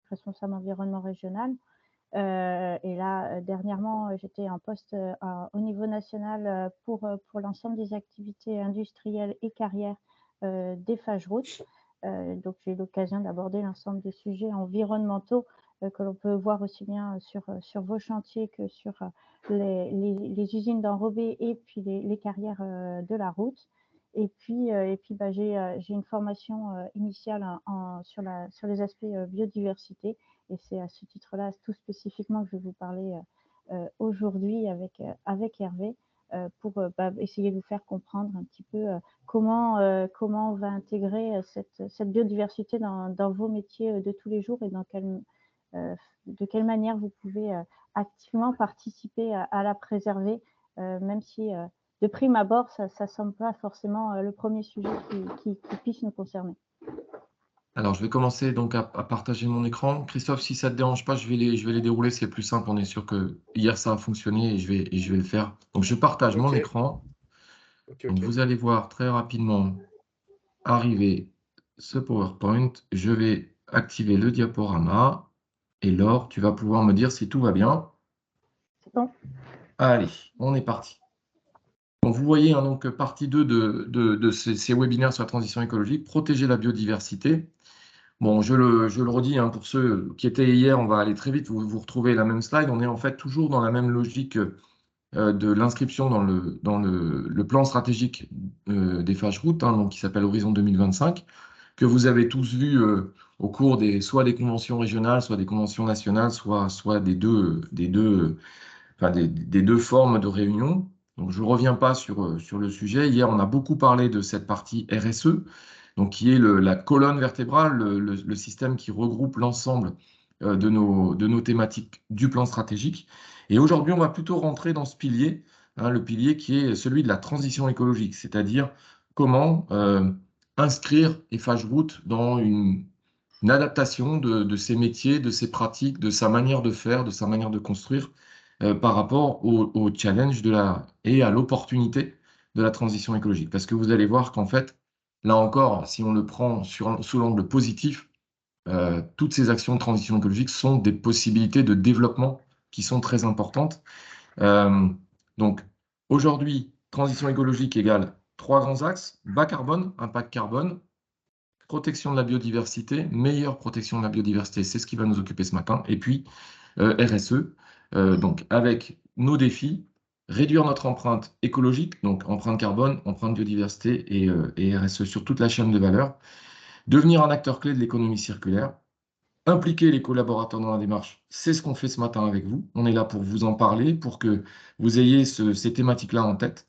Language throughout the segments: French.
responsable environnement régional. Et là, dernièrement, j'étais en poste au niveau national pour l'ensemble des activités industrielles et carrières des FageRoute. Donc, j'ai eu l'occasion d'aborder l'ensemble des sujets environnementaux que l'on peut voir aussi bien sur vos chantiers que sur les usines d'enrobés et puis les carrières de la route. Et puis j'ai une formation initiale sur les aspects biodiversité. Et c'est à ce titre-là, tout spécifiquement, que je vais vous parler aujourd'hui avec Hervé pour essayer de vous faire comprendre un petit peu comment on va intégrer cette biodiversité dans vos métiers de tous les jours et de quelle manière vous pouvez activement participer à la préserver, même si de prime abord, ça ne semble pas forcément le premier sujet qui puisse nous concerner. Alors, je vais commencer donc à partager mon écran. Christophe, si ça ne te dérange pas, je vais les dérouler, c'est plus simple. On est sûr que hier, ça a fonctionné et je vais le faire. Donc, je partage mon Ok, écran. Donc, ok. vous allez voir très rapidement arriver ce PowerPoint. Je vais activer le diaporama. Et Laure, tu vas pouvoir me dire si tout va bien. C'est bon? Allez, on est parti. Donc, vous voyez, hein, donc, partie 2 de ces webinaires sur la transition écologique, protéger la biodiversité. Bon, je le redis, hein, pour ceux qui étaient hier, on va aller très vite, vous retrouvez la même slide. On est en fait toujours dans la même logique de l'inscription dans le plan stratégique des FageRoute, hein, donc, qui s'appelle Horizon 2025, que vous avez tous vu au cours soit des conventions régionales, soit des conventions nationales, soit des deux formes de réunion. Donc, je ne reviens pas sur le sujet. Hier, on a beaucoup parlé de cette partie RSE, donc qui est la colonne vertébrale, le système qui regroupe l'ensemble de nos thématiques du plan stratégique. Et aujourd'hui, on va plutôt rentrer dans ce pilier, hein, le pilier qui est celui de la transition écologique, c'est-à-dire comment inscrire les FageRoute dans une adaptation de ses métiers, de ses pratiques, de sa manière de faire, de sa manière de construire par rapport au challenge et à l'opportunité de la transition écologique. Parce que vous allez voir qu'en fait, là encore, si on le prend sous l'angle positif, toutes ces actions de transition écologique sont des possibilités de développement qui sont très importantes. Donc, aujourd'hui, transition écologique égale 3 grands axes: bas carbone, impact carbone, protection de la biodiversité, meilleure protection de la biodiversité, c'est ce qui va nous occuper ce matin, et puis RSE, donc avec nos défis, réduire notre empreinte écologique, donc empreinte carbone, empreinte biodiversité et RSE sur toute la chaîne de valeur, devenir un acteur clé de l'économie circulaire, impliquer les collaborateurs dans la démarche, c'est ce qu'on fait ce matin avec vous. On est là pour vous en parler, pour que vous ayez ces thématiques-là en tête.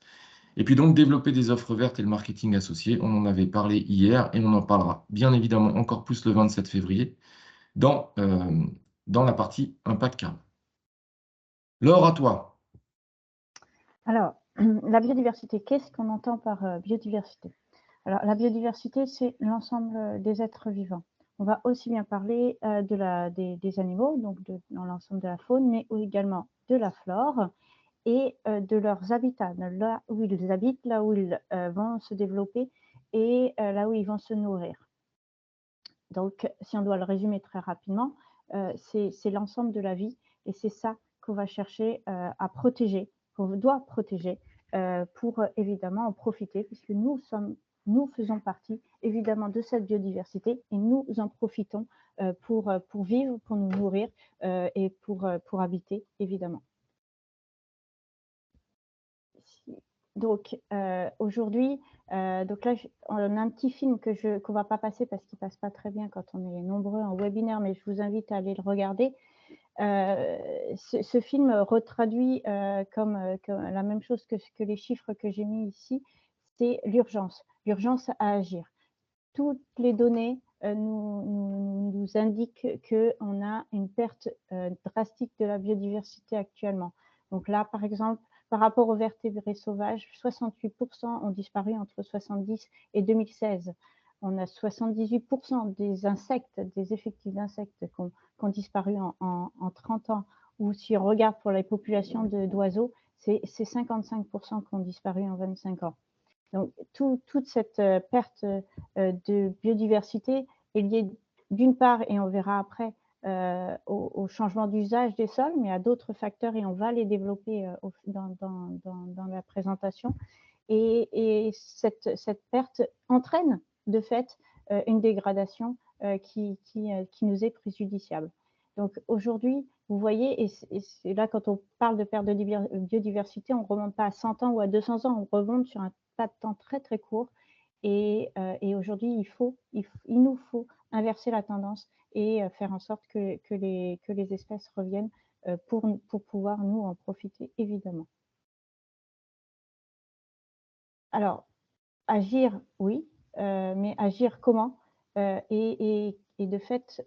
Et puis donc développer des offres vertes et le marketing associé. On en avait parlé hier et on en parlera bien évidemment encore plus le 27 février dans la partie impact carbone. Laure, à toi. Alors, la biodiversité, qu'est-ce qu'on entend par biodiversité? Alors, la biodiversité, c'est l'ensemble des êtres vivants. On va aussi bien parler des animaux, donc dans l'ensemble de la faune, mais également de la flore et de leurs habitats, là où ils habitent, là où ils vont se développer et là où ils vont se nourrir. Donc, si on doit le résumer très rapidement, c'est l'ensemble de la vie et c'est ça qu'on va chercher à protéger, qu'on doit protéger pour évidemment en profiter, puisque nous faisons partie évidemment de cette biodiversité et nous en profitons pour vivre, pour nous nourrir et pour habiter évidemment. Donc aujourd'hui, donc là, on a un petit film qu'on va pas passer parce qu'il passe pas très bien quand on est nombreux en webinaire, mais je vous invite à aller le regarder. Ce film retraduit comme la même chose que les chiffres que j'ai mis ici, c'est l'urgence à agir. Toutes les données nous indiquent qu'on a une perte drastique de la biodiversité actuellement. Donc là, par exemple, par rapport aux vertébrés sauvages, 68% ont disparu entre 1970 et 2016. On a 78% des insectes, des effectifs d'insectes qui ont disparu en 30 ans. Ou si on regarde pour les populations d'oiseaux, c'est 55% qui ont disparu en 25 ans. Donc, toute cette perte de biodiversité est liée d'une part, et on verra après, au changement d'usage des sols, mais à d'autres facteurs et on va les développer dans la présentation. Et cette perte entraîne de fait une dégradation qui nous est préjudiciable. Donc aujourd'hui, vous voyez, et c'est là quand on parle de perte de biodiversité, on ne remonte pas à 100 ans ou à 200 ans, on remonte sur un pas de temps très très court. Et aujourd'hui, il nous faut inverser la tendance et faire en sorte que les espèces reviennent pour pouvoir nous en profiter évidemment. Alors, agir, oui, mais agir comment? Et de fait,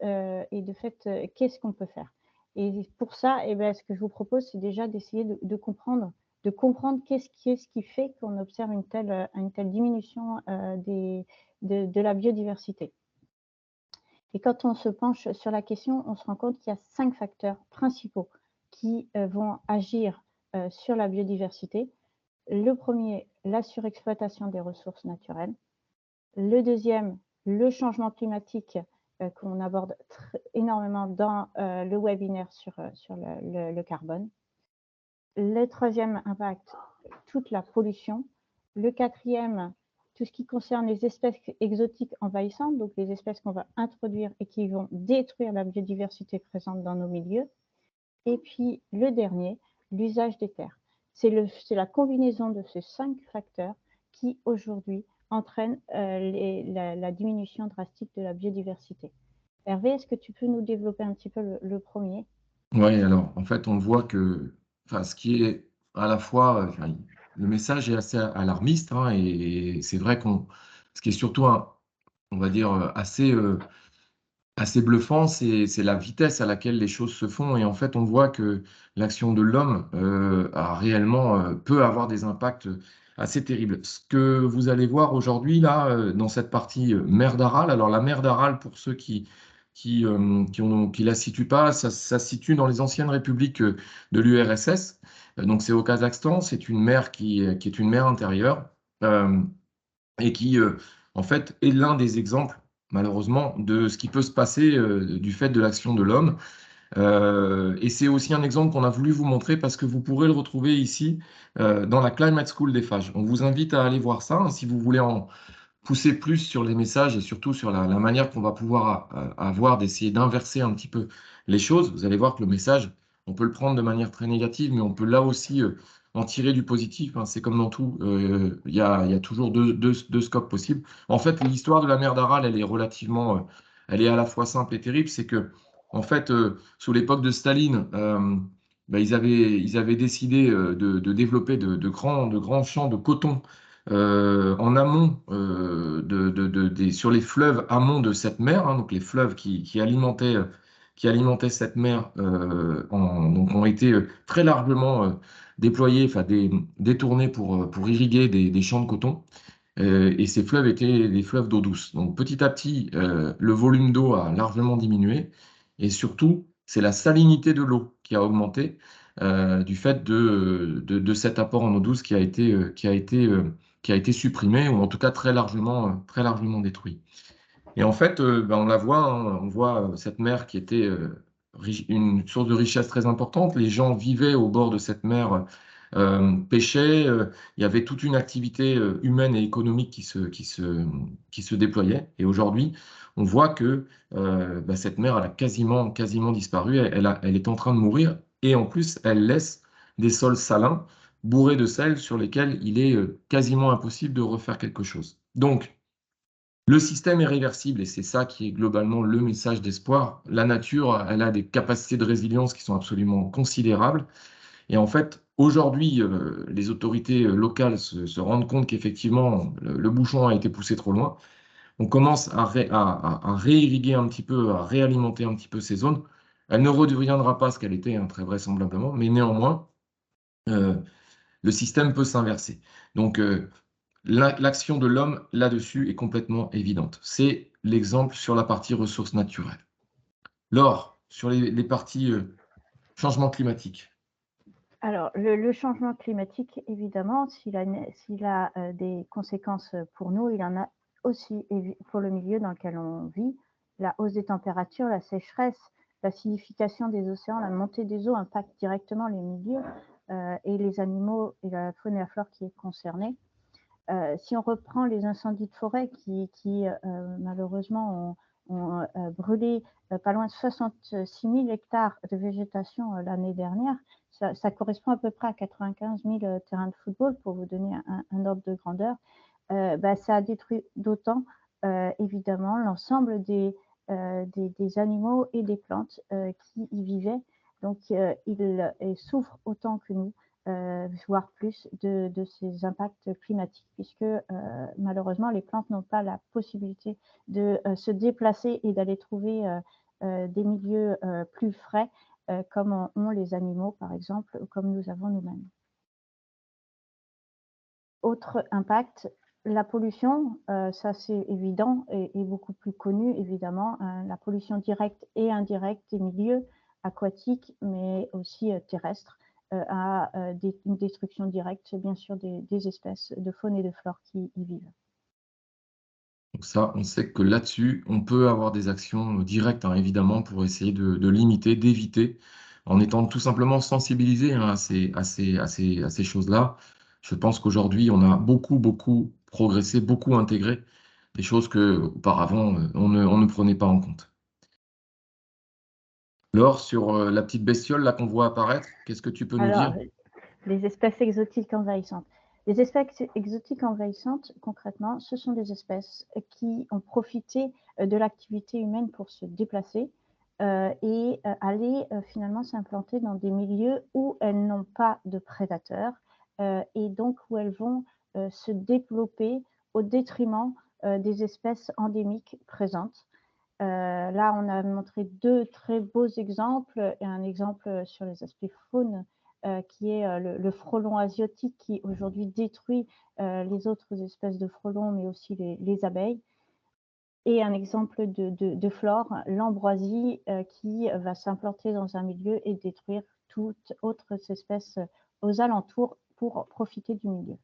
qu'est-ce qu'on peut faire? Et pour ça, eh ben, ce que je vous propose, c'est déjà d'essayer de comprendre qu'est-ce qui fait qu'on observe une telle diminution de la biodiversité. Et quand on se penche sur la question, on se rend compte qu'il y a 5 facteurs principaux qui vont agir sur la biodiversité. Le premier, la surexploitation des ressources naturelles. Le deuxième, le changement climatique qu'on aborde énormément dans le webinaire sur le carbone. Le troisième impact, toute la pollution. Le quatrième, tout ce qui concerne les espèces exotiques envahissantes, donc les espèces qu'on va introduire et qui vont détruire la biodiversité présente dans nos milieux. Et puis le dernier, l'usage des terres. C'est la combinaison de ces 5 facteurs qui aujourd'hui entraîne la diminution drastique de la biodiversité. Hervé, est-ce que tu peux nous développer un petit peu le premier? Oui, alors en fait, on voit que, enfin, ce qui est à la fois, enfin, le message est assez alarmiste, hein, et c'est vrai ce qui est surtout, on va dire, assez bluffant, c'est la vitesse à laquelle les choses se font. Et en fait, on voit que l'action de l'homme a réellement peut avoir des impacts assez terribles. Ce que vous allez voir aujourd'hui là dans cette partie mer d'Aral. Alors la mer d'Aral, pour ceux qui la situent pas, ça se situe dans les anciennes républiques de l'URSS. Donc c'est au Kazakhstan. C'est une mer qui est une mer intérieure et qui en fait est l'un des exemples malheureusement de ce qui peut se passer du fait de l'action de l'homme. Et c'est aussi un exemple qu'on a voulu vous montrer parce que vous pourrez le retrouver ici dans la Climate School des Fages. On vous invite à aller voir ça hein, si vous voulez en pousser plus sur les messages et surtout sur la manière qu'on va pouvoir avoir d'essayer d'inverser un petit peu les choses. Vous allez voir que le message, on peut le prendre de manière très négative, mais on peut là aussi en tirer du positif, hein. C'est comme dans tout, il y a toujours deux scopes possibles. En fait, l'histoire de la mer d'Aral, elle est relativement, elle est à la fois simple et terrible. C'est que, en fait, sous l'époque de Staline, bah, ils avaient décidé développer de grands champs de coton en amont sur les fleuves amont de cette mer, hein, donc les fleuves qui alimentaient cette mer donc ont été très largement déployés, enfin détournés pour irriguer des champs de coton. Et ces fleuves étaient des fleuves d'eau douce. Donc petit à petit, le volume d'eau a largement diminué et surtout, c'est la salinité de l'eau qui a augmenté du fait de cet apport en eau douce qui a été supprimé ou en tout cas très largement détruit. Et en fait, ben, on la voit, hein, on voit cette mer qui était une source de richesse très importante. Les gens vivaient au bord de cette mer, pêchaient. Il y avait toute une activité humaine et économique qui se déployait. Et aujourd'hui, on voit que ben, cette mer, elle a quasiment disparu. Elle est en train de mourir. Et en plus, elle laisse des sols salins bourrés de sel sur lesquels il est quasiment impossible de refaire quelque chose. Donc, le système est réversible et c'est ça qui est globalement le message d'espoir. La nature, elle a des capacités de résilience qui sont absolument considérables. Et en fait, aujourd'hui, les autorités locales se rendent compte qu'effectivement, le bouchon a été poussé trop loin. On commence à réirriguer un petit peu, à réalimenter un petit peu ces zones. Elle ne redeviendra pas ce qu'elle était, hein, très vraisemblablement, mais néanmoins, euh, le système peut s'inverser. Donc, l'action de l'homme là-dessus est complètement évidente. C'est l'exemple sur la partie ressources naturelles. Laure, sur les parties changement climatique. Alors, le changement climatique, évidemment, s'il a des conséquences pour nous, il en a aussi pour le milieu dans lequel on vit. La hausse des températures, la sécheresse, l'acidification des océans, la montée des eaux impacte directement les milieux et les animaux et la faune et la flore qui est concernée. Si on reprend les incendies de forêt qui malheureusement ont brûlé pas loin de 66 000 hectares de végétation l'année dernière, ça correspond à peu près à 95 000 terrains de football, pour vous donner un ordre de grandeur. Ça a détruit d'autant évidemment l'ensemble des animaux et des plantes qui y vivaient. Donc ils souffrent autant que nous, voire plus, de ces impacts climatiques, puisque malheureusement les plantes n'ont pas la possibilité de se déplacer et d'aller trouver des milieux plus frais, comme ont les animaux par exemple, ou comme nous avons nous-mêmes. Autre impact, la pollution, ça c'est évident et beaucoup plus connu évidemment, la pollution directe et indirecte des milieux aquatiques, mais aussi terrestres, a une destruction directe bien sûr des espèces de faune et de flore qui y vivent. Donc ça, on sait que là-dessus, on peut avoir des actions directes, hein, évidemment, pour essayer de limiter, d'éviter, en étant tout simplement sensibilisé, hein, à ces choses-là. Je pense qu'aujourd'hui, on a beaucoup progressé, beaucoup intégré, des choses que auparavant on ne prenait pas en compte. Laure, sur la petite bestiole là qu'on voit apparaître, qu'est-ce que tu peux nous Alors, dire? les espèces exotiques envahissantes. Les espèces exotiques envahissantes, concrètement, ce sont des espèces qui ont profité de l'activité humaine pour se déplacer et aller finalement s'implanter dans des milieux où elles n'ont pas de prédateurs et donc où elles vont se développer au détriment des espèces endémiques présentes. Là, on a montré deux très beaux exemples, et un exemple sur les aspects faune qui est le frelon asiatique qui aujourd'hui détruit les autres espèces de frelons, mais aussi les abeilles. Et un exemple de flore, l'ambroisie, qui va s'implanter dans un milieu et détruire toutes autres espèces aux alentours pour profiter du milieu.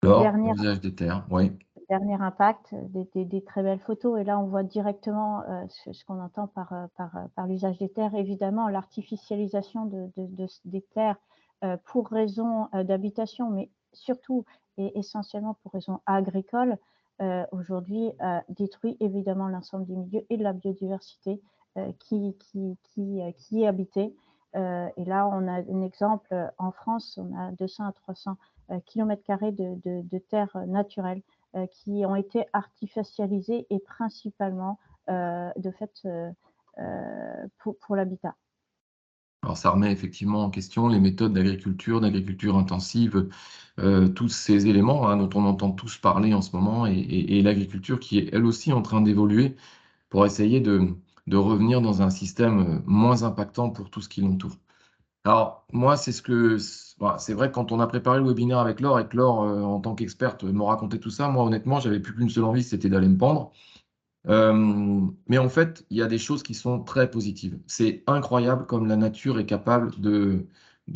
Laure, Dernière l'usage des terres, oui. Dernier impact, des très belles photos, et là on voit directement ce qu'on entend par l'usage des terres. Évidemment, l'artificialisation des terres pour raison d'habitation, mais surtout et essentiellement pour raison agricole, aujourd'hui détruit évidemment l'ensemble du milieu et de la biodiversité qui est habitée. Et là, on a un exemple en France, on a 200 à 300 km² de terres naturelles qui ont été artificialisées et principalement de fait pour l'habitat. Alors ça remet effectivement en question les méthodes d'agriculture intensive, tous ces éléments, hein, dont on entend tous parler en ce moment et l'agriculture qui est elle aussi en train d'évoluer pour essayer de revenir dans un système, moins impactant pour tout ce qui l'entoure. Alors moi, voilà, c'est vrai que quand on a préparé le webinaire avec Laure et que Laure, en tant qu'experte, me racontait tout ça, moi honnêtement, j'avais plus qu'une seule envie, c'était d'aller me pendre. Mais en fait, il y a des choses qui sont très positives. C'est incroyable comme la nature est capable de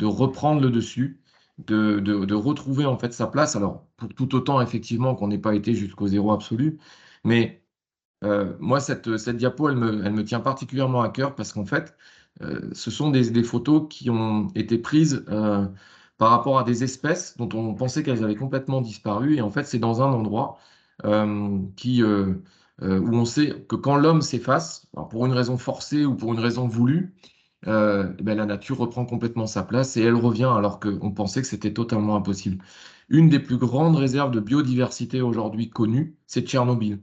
reprendre le dessus, de retrouver en fait sa place. Alors, pour tout autant, effectivement, qu'on n'ait pas été jusqu'au zéro absolu, mais moi, cette diapo, elle me tient particulièrement à cœur parce qu'en fait, ce sont des photos qui ont été prises par rapport à des espèces dont on pensait qu'elles avaient complètement disparu. Et en fait, c'est dans un endroit où on sait que quand l'homme s'efface, alors pour une raison forcée ou pour une raison voulue, eh ben, la nature reprend complètement sa place et elle revient alors qu'on pensait que c'était totalement impossible. Une des plus grandes réserves de biodiversité aujourd'hui connues, c'est Tchernobyl.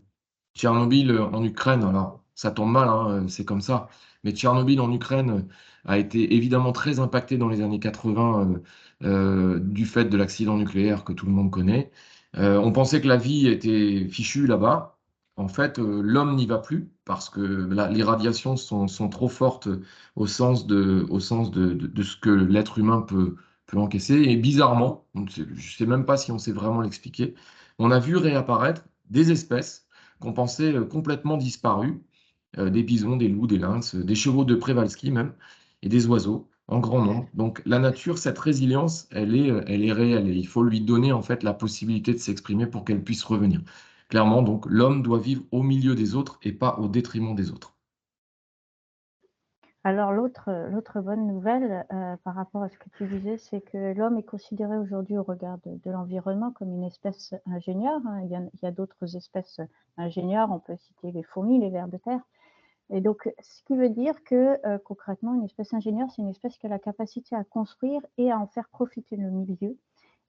Tchernobyl en Ukraine, alors ça tombe mal, hein, c'est comme ça, mais Tchernobyl en Ukraine a été évidemment très impacté dans les années 80 du fait de l'accident nucléaire que tout le monde connaît. On pensait que la vie était fichue là-bas. En fait, l'homme n'y va plus parce que les radiations sont trop fortes au sens de ce que l'être humain peut encaisser. Et bizarrement, je ne sais même pas si on sait vraiment l'expliquer, on a vu réapparaître des espèces qu'on pensait complètement disparus, des bisons, des loups, des lynx, des chevaux de Przewalski même, et des oiseaux en grand nombre. Donc la nature, cette résilience, elle est réelle et il faut lui donner en fait la possibilité de s'exprimer pour qu'elle puisse revenir. clairement, donc, l'homme doit vivre au milieu des autres et pas au détriment des autres. Alors l'autre bonne nouvelle, par rapport à ce que tu disais, c'est que l'homme est considéré aujourd'hui au regard de l'environnement comme une espèce ingénieure, hein. Il y a d'autres espèces ingénieures, on peut citer les fourmis, les vers de terre. Et donc, ce qui veut dire que concrètement, une espèce ingénieure, c'est une espèce qui a la capacité à construire et à en faire profiter le milieu.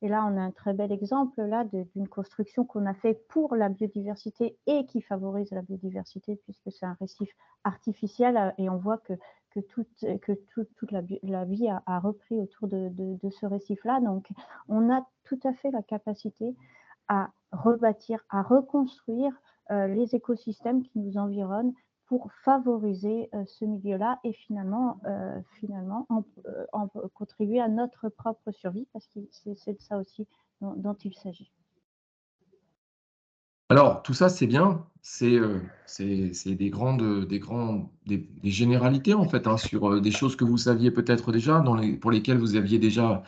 Et là, on a un très bel exemple là d'une construction qu'on a fait pour la biodiversité et qui favorise la biodiversité puisque c'est un récif artificiel et on voit que toute la vie a repris autour de ce récif-là. Donc, on a tout à fait la capacité à rebâtir, à reconstruire les écosystèmes qui nous environnent pour favoriser ce milieu-là et finalement contribuer à notre propre survie, parce que c'est de ça aussi dont il s'agit. Alors, tout ça, c'est bien. C'est des généralités, en fait, hein, sur des choses que vous saviez peut-être déjà, pour lesquelles vous aviez déjà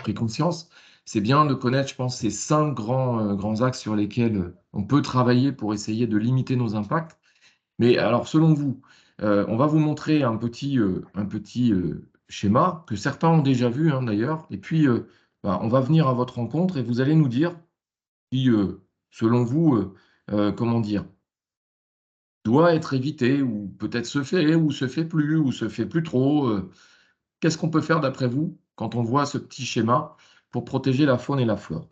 pris conscience. C'est bien de connaître, je pense, ces 5 grands axes sur lesquels on peut travailler pour essayer de limiter nos impacts. Mais alors, selon vous, on va vous montrer un petit schéma que certains ont déjà vu, hein, d'ailleurs. Et puis, on va venir à votre rencontre et vous allez nous dire qui, selon vous, comment dire, doit être évité ou peut-être se fait plus ou se fait plus trop. Qu'est-ce qu'on peut faire d'après vous quand on voit ce petit schéma pour protéger la faune et la flore?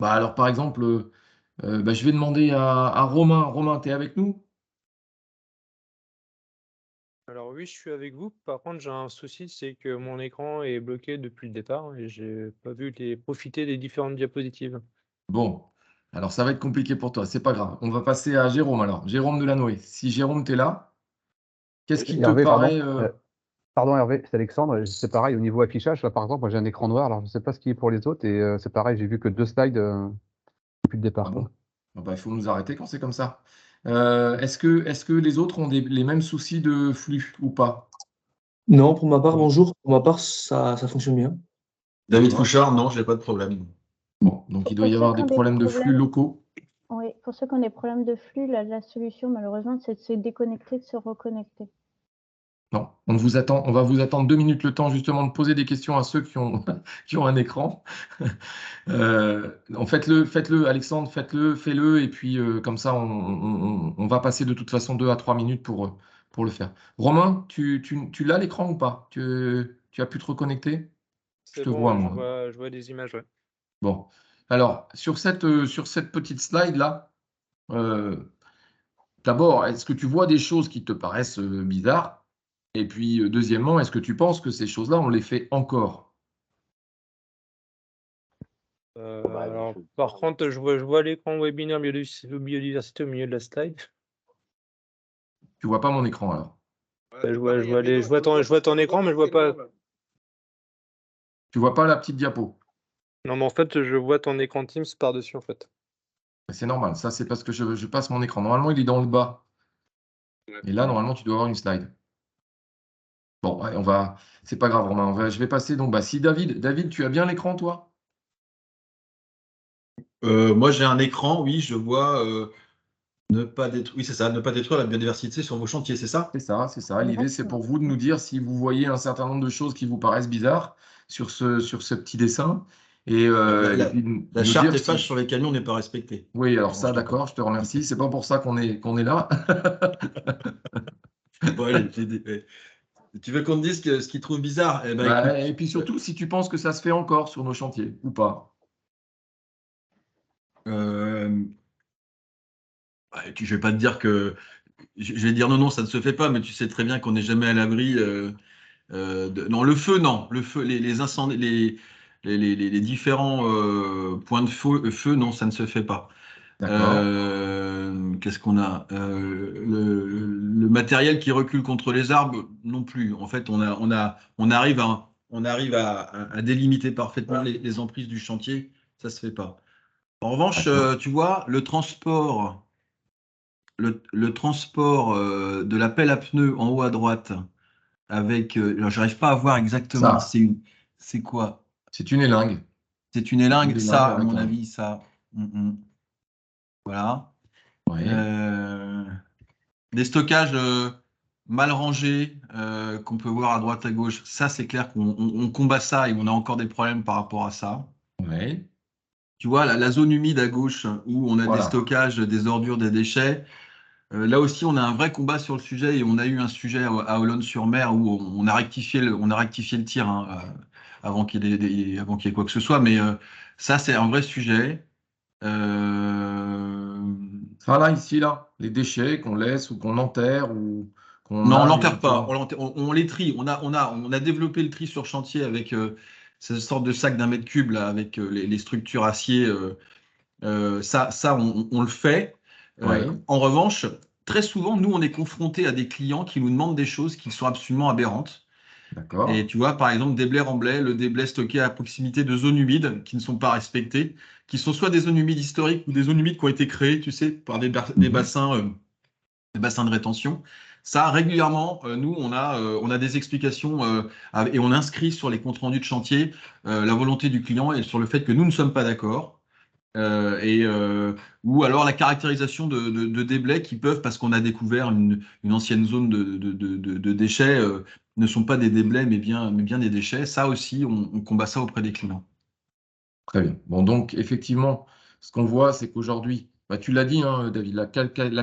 Alors, par exemple, je vais demander à Romain. Romain, tu es avec nous? Alors oui, je suis avec vous. Par contre, j'ai un souci, c'est que mon écran est bloqué depuis le départ et j'ai pas vu profiter des différentes diapositives. Bon, alors ça va être compliqué pour toi, c'est pas grave. On va passer à Jérôme alors. Jérôme Delanoë. Si Jérôme, tu es là, qu'est-ce qui te Hervé, pardon. paraît Pardon Hervé, c'est Alexandre. C'est pareil au niveau affichage. Là, par exemple, moi j'ai un écran noir, alors je ne sais pas ce qui est pour les autres. Et c'est pareil, j'ai vu que 2 slides depuis le Ah départ, bon? quoi. Il faut nous arrêter quand c'est comme ça. Est-ce que les autres ont les mêmes soucis de flux ou pas? Non, pour ma part, Oui. bonjour. Pour ma part, ça fonctionne bien. David D'accord. Fouchard, non, j'ai pas de problème. Bon, donc il doit y avoir des problèmes de flux locaux. Oui, pour ceux qui ont des problèmes de flux, la solution, malheureusement, c'est de se déconnecter, de se reconnecter. Non, on va vous attendre 2 minutes le temps justement de poser des questions à ceux qui ont, qui ont un écran. Faites-le, Alexandre, fais-le, et puis comme ça, on va passer de toute façon 2 à 3 minutes pour le faire. Romain, tu l'as l'écran ou pas? Tu as pu te reconnecter? Je C'est te bon, vois, ouais, moi. je vois des images, ouais. Bon. Alors, sur cette petite slide-là, d'abord, est-ce que tu vois des choses qui te paraissent bizarres? Et puis, deuxièmement, est-ce que tu penses que ces choses-là, on les fait encore? Alors, par contre, je vois l'écran webinaire biodiversité au milieu de la slide. Tu vois pas mon écran alors? Je vois ton écran, mais je vois pas. Tu vois pas la petite diapo? Non, mais en fait, je vois ton écran Teams par-dessus, en fait. C'est normal, ça c'est parce que je passe mon écran. Normalement, il est dans le bas. Et là, normalement, tu dois avoir une slide. Bon, ouais, c'est pas grave, Romain. Je vais passer donc. Si David, tu as bien l'écran, toi? Moi, j'ai un écran, oui, je vois ne pas détruire. Oui, c'est ça, ne pas détruire la biodiversité sur vos chantiers, c'est ça? C'est ça, c'est ça. L'idée, c'est Exactement. pour vous de nous dire si vous voyez un certain nombre de choses qui vous paraissent bizarres sur ce petit dessin. Et, et puis La nous charte dire des si. pages sur les camions n'est pas respectée. Oui, alors Non, ça, je déconne. d'accord, je te remercie. C'est pas pour ça qu'on est là. Bon, allez, tu veux qu'on te dise ce qu'ils trouvent bizarre? Eh ben, écoute, Et puis surtout, si tu penses que ça se fait encore sur nos chantiers ou pas. euh, je vais pas te dire que. Je vais dire non, non, ça ne se fait pas, mais tu sais très bien qu'on n'est jamais à l'abri. Non, le feu, non. Le feu, les incendies, les différents points de feu, non, ça ne se fait pas. D'accord. Qu'est-ce qu'on a? Le matériel qui recule contre les arbres, non plus. En fait, on arrive à délimiter parfaitement les emprises du chantier. Ça se fait pas. En revanche, D'accord. tu vois, le transport de la pelle à pneus en haut à droite avec. Alors, j'arrive pas à voir exactement. Ça, C'est quoi? c'est une élingue. C'est une C'est une élingue. élingue Ça, à avec mon un. avis, ça. Voilà. Ouais. Des stockages mal rangés qu'on peut voir à droite à gauche, ça c'est clair qu'on combat ça et on a encore des problèmes par rapport à ça. Ouais. Tu vois, la zone humide à gauche où on a des Voilà. stockages, des ordures, des déchets, là aussi on a un vrai combat sur le sujet et on a eu un sujet à Olonne-sur-Mer où on a rectifié le tir hein, avant qu'il y ait quoi que ce soit, mais ça c'est un vrai sujet. Ça là, ici, là, les déchets qu'on laisse ou qu'on enterre ou qu'on Non, on nage l'enterre pas. éventuellement. On les trie. On a développé le tri sur chantier avec cette sorte de sac d'un mètre cube là, avec les structures acier. On le fait. Ouais. En revanche, très souvent, nous, on est confrontés à des clients qui nous demandent des choses qui sont absolument aberrantes. Et D'accord. tu vois, par exemple, des blés remblais, le déblai stocké à proximité de zones humides qui ne sont pas respectées, qui sont soit des zones humides historiques ou des zones humides qui ont été créées, tu sais, par des Mhm. bassins de rétention. Ça, régulièrement, nous, on a des explications et on inscrit sur les comptes rendus de chantier la volonté du client et sur le fait que nous ne sommes pas d'accord. Ou alors la caractérisation de déblais qui peuvent, parce qu'on a découvert une ancienne zone de déchets, ne sont pas des déblais, mais bien des déchets. Ça aussi, on combat ça auprès des clients. Très bien. Bon, donc, effectivement, ce qu'on voit, c'est qu'aujourd'hui, bah, tu l'as dit, hein, David, la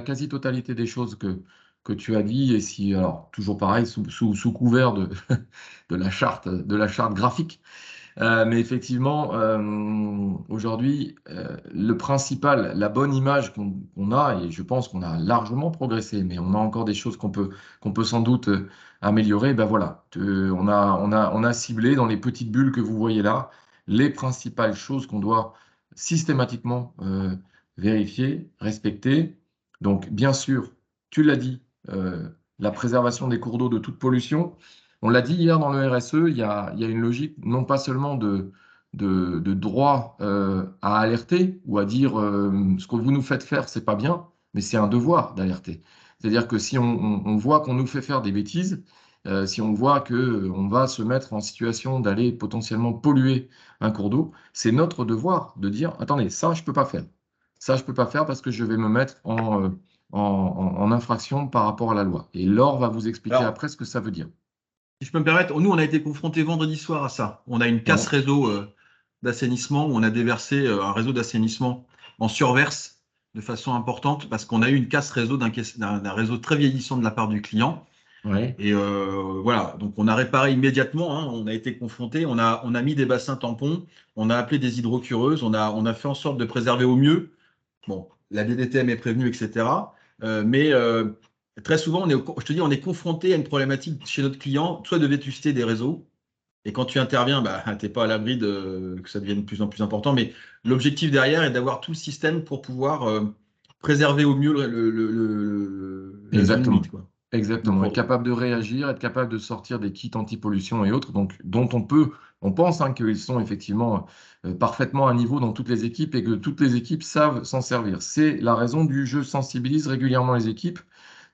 quasi-totalité des choses que tu as dit, et si, alors, toujours pareil, sous couvert de de la charte graphique. Mais effectivement, aujourd'hui, le principal, la bonne image qu'on a, et je pense qu'on a largement progressé, mais on a encore des choses qu'on peut sans doute améliorer. Ben voilà, on a ciblé dans les petites bulles que vous voyez là les principales choses qu'on doit systématiquement vérifier, respecter. Donc, bien sûr, tu l'as dit, la préservation des cours d'eau de toute pollution. On l'a dit hier dans le RSE, il y a une logique non pas seulement de droit à alerter ou à dire ce que vous nous faites faire, c'est pas bien, mais c'est un devoir d'alerter. C'est-à-dire que si on voit qu'on nous fait faire des bêtises, si on voit qu'on va se mettre en situation d'aller potentiellement polluer un cours d'eau, c'est notre devoir de dire, attendez, ça, je peux pas faire. Ça, je peux pas faire parce que je vais me mettre en infraction par rapport à la loi. Et Laure va vous expliquer Alors, après ce que ça veut dire. si je peux me permettre, nous, on a été confrontés vendredi soir à ça. On a une casse Ouais. réseau d'assainissement où on a déversé un réseau d'assainissement en surverse de façon importante parce qu'on a eu une casse réseau d'un réseau très vieillissant de la part du client. Ouais. Et voilà, donc on a réparé immédiatement, hein, on a été confronté, on a mis des bassins tampons, on a appelé des hydrocureuses, on a fait en sorte de préserver au mieux. Bon, la DDTM est prévenue, etc. Mais très souvent, je te dis, on est confronté à une problématique chez notre client, soit de vétusté des réseaux. Et quand tu interviens, bah, tu n'es pas à l'abri que ça devienne de plus en plus important. Mais l'objectif derrière est d'avoir tout le système pour pouvoir préserver au mieux la zone Exactement. humide, quoi, le Exactement. cours Être d'eau. capable de réagir, être capable de sortir des kits anti-pollution et autres, donc, dont on pense hein, qu'ils sont effectivement parfaitement à niveau dans toutes les équipes et que toutes les équipes savent s'en servir. C'est la raison du je sensibilise régulièrement les équipes.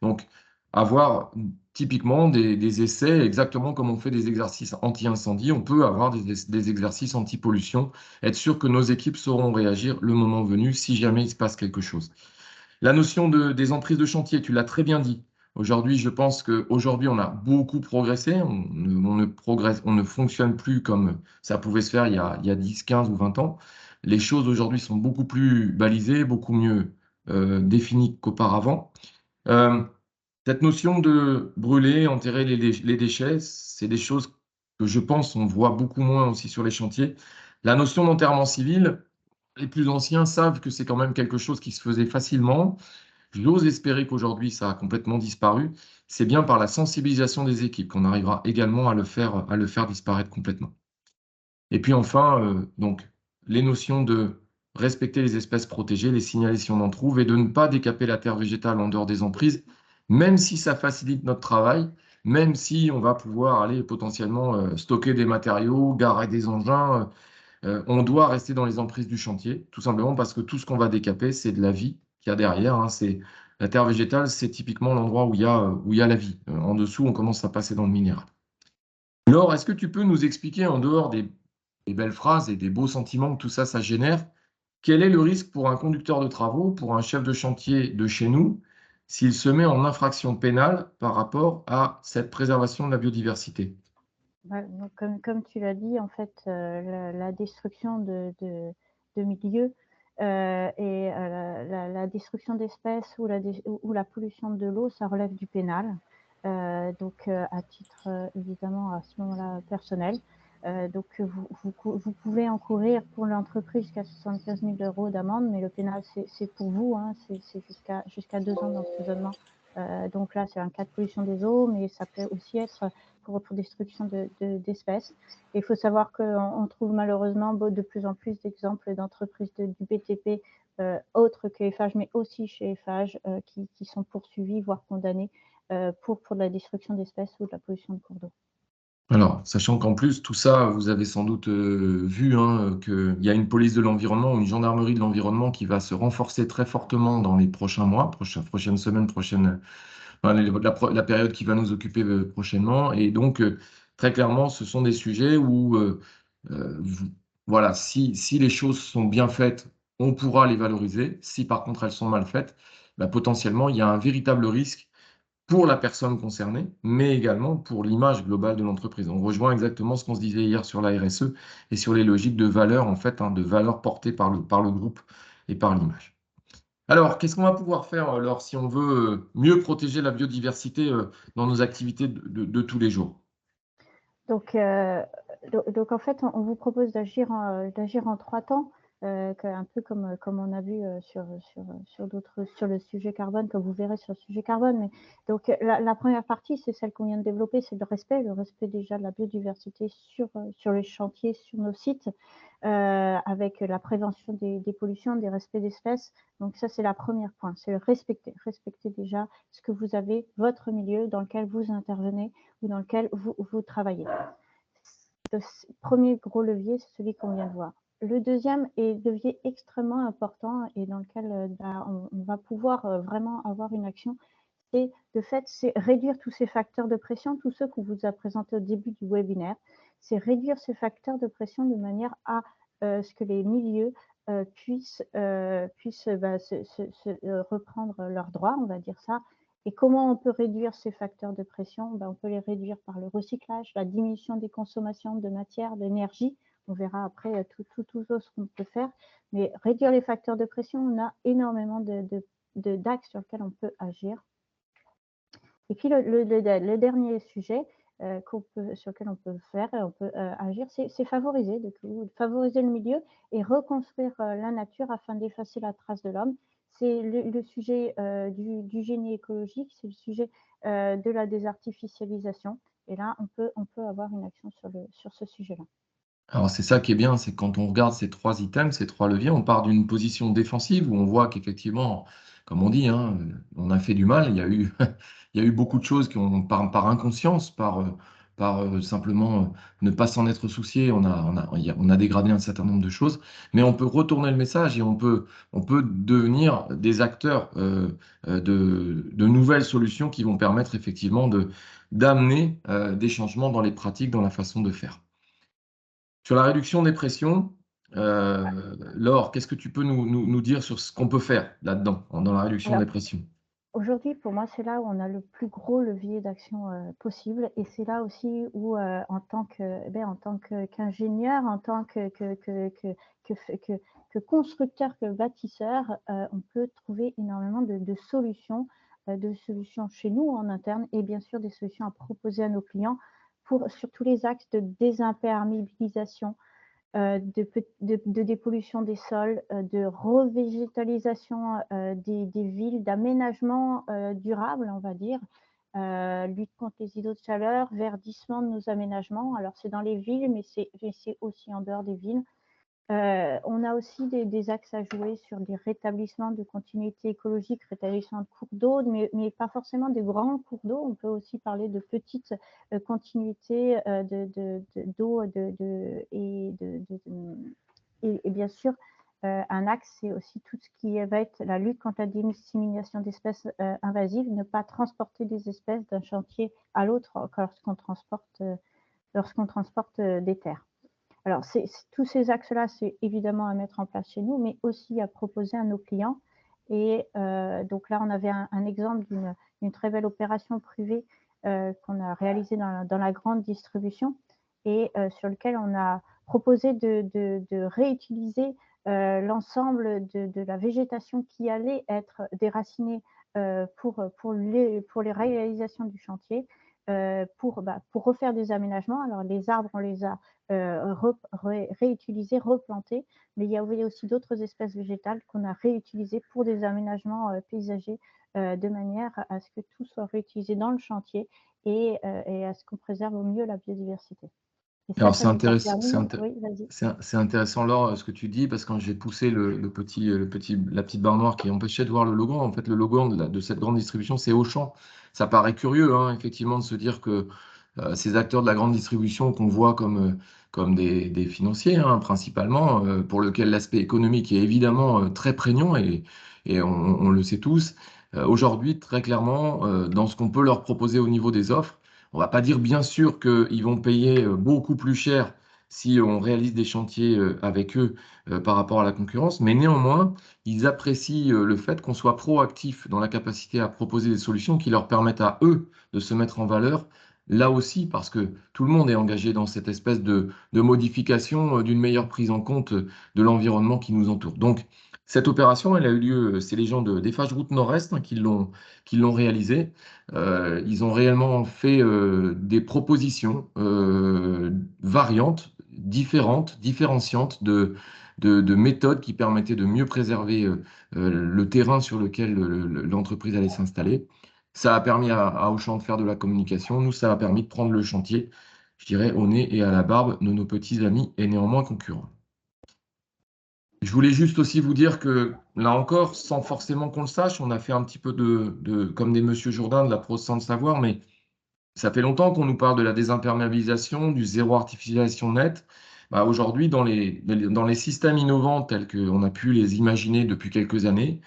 Donc, avoir typiquement des essais, exactement comme on fait des exercices anti-incendie, on peut avoir des exercices anti-pollution, être sûr que nos équipes sauront réagir le moment venu si jamais il se passe quelque chose. La notion des emprises de chantier, tu l'as très bien dit. Aujourd'hui, je pense qu'aujourd'hui, on a beaucoup progressé. On ne fonctionne plus comme ça pouvait se faire il y a 10, 15 ou 20 ans. Les choses aujourd'hui sont beaucoup plus balisées, beaucoup mieux définies qu'auparavant. Euh, cette notion de brûler, enterrer les déchets, c'est des choses que je pense on voit beaucoup moins aussi sur les chantiers. La notion d'enterrement civil, les plus anciens savent que c'est quand même quelque chose qui se faisait facilement. J'ose espérer qu'aujourd'hui, ça a complètement disparu. C'est bien par la sensibilisation des équipes qu'on arrivera également à le faire disparaître complètement. Et puis enfin, donc, les notions de respecter les espèces protégées, les signaler si on en trouve, et de ne pas décaper la terre végétale en dehors des emprises, même si ça facilite notre travail, même si on va pouvoir aller potentiellement stocker des matériaux, garer des engins, on doit rester dans les emprises du chantier, tout simplement parce que tout ce qu'on va décaper, c'est de la vie qu'il y a derrière. Hein. La terre végétale, c'est typiquement l'endroit où il y a la vie. En dessous, on commence à passer dans le minéral. Laure, est-ce que tu peux nous expliquer, en dehors des belles phrases et des beaux sentiments que tout ça, ça génère, quel est le risque pour un conducteur de travaux, pour un chef de chantier de chez nous, s'il se met en infraction pénale par rapport à cette préservation de la biodiversité? Donc comme tu l'as dit, en fait, la destruction de milieux et la destruction d'espèces ou la pollution de l'eau, ça relève du pénal. Donc à titre évidemment à ce moment-là personnel. Donc vous pouvez encourir pour l'entreprise jusqu'à 75 000 € d'amende, mais le pénal c'est pour vous, hein, c'est jusqu'à 2 ans d'emprisonnement. Donc là c'est un cas de pollution des eaux, mais ça peut aussi être pour destruction d'espèces. Il faut savoir qu'on trouve malheureusement de plus en plus d'exemples d'entreprises du BTP autres que Eiffage, mais aussi chez Eiffage, qui sont poursuivis, voire condamnés pour de la destruction d'espèces ou de la pollution de cours d'eau. Alors, sachant qu'en plus, tout ça, vous avez sans doute vu hein, qu'il y a une police de l'environnement ou une gendarmerie de l'environnement qui va se renforcer très fortement dans les prochains mois, prochaines semaines, la période qui va nous occuper prochainement. Et donc, très clairement, ce sont des sujets où, voilà, si les choses sont bien faites, on pourra les valoriser. Si par contre elles sont mal faites, bah, potentiellement, il y a un véritable risque pour la personne concernée, mais également pour l'image globale de l'entreprise. On rejoint exactement ce qu'on se disait hier sur la RSE et sur les logiques de valeur, en fait, hein, de valeur portée par le groupe et par l'image. Alors, qu'est-ce qu'on va pouvoir faire, Laure, si on veut mieux protéger la biodiversité dans nos activités de tous les jours? Donc en fait, on vous propose d'agir en 3 temps, un peu comme on a vu sur le sujet carbone, comme vous verrez sur le sujet carbone. Mais donc la première partie, c'est celle qu'on vient de développer, c'est le respect déjà de la biodiversité sur les chantiers, sur nos sites, avec la prévention des pollutions, des respects d'espèces. Donc ça, c'est la première point, c'est le respecter déjà ce que vous avez, votre milieu dans lequel vous intervenez ou dans lequel vous travaillez. Le premier gros levier, c'est celui qu'on vient de voir. Le deuxième est levier extrêmement important et dans lequel on va pouvoir vraiment avoir une action, c'est réduire tous ces facteurs de pression, tous ceux qu'on vous a présentés au début du webinaire. C'est réduire ces facteurs de pression de manière à ce que les milieux puissent reprendre leurs droits, on va dire ça. Et comment on peut réduire ces facteurs de pression? On peut les réduire par le recyclage, la diminution des consommations de matière, d'énergie. On verra après tout ce qu'on peut faire. Mais réduire les facteurs de pression, on a énormément d'axes sur lesquels on peut agir. Et puis le dernier sujet sur lequel on peut agir, c'est favoriser le milieu et reconstruire la nature afin d'effacer la trace de l'homme. C'est le sujet du génie écologique, c'est le sujet de la désartificialisation. Et là, on peut avoir une action sur ce sujet-là. Alors, c'est ça qui est bien, c'est que quand on regarde ces 3 items, ces 3 leviers, on part d'une position défensive où on voit qu'effectivement, comme on dit, hein, on a fait du mal. Il y a eu, il y a eu beaucoup de choses qui ont, par inconscience, par simplement ne pas s'en être soucié, on a dégradé un certain nombre de choses. Mais on peut retourner le message et on peut devenir des acteurs de nouvelles solutions qui vont permettre effectivement d'amener des changements dans les pratiques, dans la façon de faire. Sur la réduction des pressions, Laure, qu'est-ce que tu peux nous dire sur ce qu'on peut faire là-dedans, dans la réduction Alors, des pressions? aujourd'hui, pour moi, c'est là où on a le plus gros levier d'action possible, et c'est là aussi où, en tant qu'ingénieur, en tant que constructeur, que bâtisseur, on peut trouver énormément de solutions chez nous en interne, et bien sûr des solutions à proposer à nos clients sur tous les axes de désimperméabilisation, de dépollution des sols, de revégétalisation des villes, d'aménagement durable, on va dire, lutte contre les îlots de chaleur, verdissement de nos aménagements. Alors c'est dans les villes, mais c'est aussi en dehors des villes. On a aussi des axes à jouer sur des rétablissements de continuité écologique, rétablissement de cours d'eau, mais pas forcément des grands cours d'eau. On peut aussi parler de petites continuités d'eau et bien sûr, un axe, c'est aussi tout ce qui va être la lutte contre la dissémination d'espèces invasives, ne pas transporter des espèces d'un chantier à l'autre lorsqu'on transporte des terres. Alors tous ces axes-là, c'est évidemment à mettre en place chez nous, mais aussi à proposer à nos clients. Et donc là, on avait un exemple d'une très belle opération privée qu'on a réalisée dans la grande distribution et sur lequel on a proposé de réutiliser l'ensemble de la végétation qui allait être déracinée pour les réalisations du chantier, pour refaire des aménagements. Alors les arbres, on les a réutilisés, replantés, mais il y avait aussi d'autres espèces végétales qu'on a réutilisées pour des aménagements paysagers de manière à ce que tout soit réutilisé dans le chantier et à ce qu'on préserve au mieux la biodiversité. Et Alors, ça nous a permis... Oui, vas-y. c'est intéressant, Laure, ce que tu dis, parce que quand j'ai poussé la petite barre noire qui empêchait de voir le logo, en fait, le logo de cette grande distribution, c'est Auchan. Ça paraît curieux, hein, effectivement, de se dire que ces acteurs de la grande distribution qu'on voit comme des financiers, hein, principalement, pour lesquels l'aspect économique est évidemment très prégnant et on le sait tous. Aujourd'hui, très clairement, dans ce qu'on peut leur proposer au niveau des offres, on ne va pas dire bien sûr qu'ils vont payer beaucoup plus cher si on réalise des chantiers avec eux par rapport à la concurrence, mais néanmoins, ils apprécient le fait qu'on soit proactif dans la capacité à proposer des solutions qui leur permettent à eux de se mettre en valeur, là aussi, parce que tout le monde est engagé dans cette espèce de modification d'une meilleure prise en compte de l'environnement qui nous entoure. Donc, cette opération, elle a eu lieu, c'est les gens d'Eiffage Route Nord-Est qui l'ont réalisée. Ils ont réellement fait des propositions variantes, différentes, différenciantes de méthodes qui permettaient de mieux préserver le terrain sur lequel l'entreprise allait s'installer. Ça a permis à Auchan de faire de la communication. Nous, ça a permis de prendre le chantier, je dirais, au nez et à la barbe de nos petits amis et néanmoins concurrents. Je voulais juste aussi vous dire que, là encore, sans forcément qu'on le sache, on a fait un petit peu comme des Monsieur Jourdain, de la prose sans le savoir, mais ça fait longtemps qu'on nous parle de la désimperméabilisation, du zéro artificialisation nette. Bah, aujourd'hui, dans les systèmes innovants tels qu'on a pu les imaginer depuis quelques années,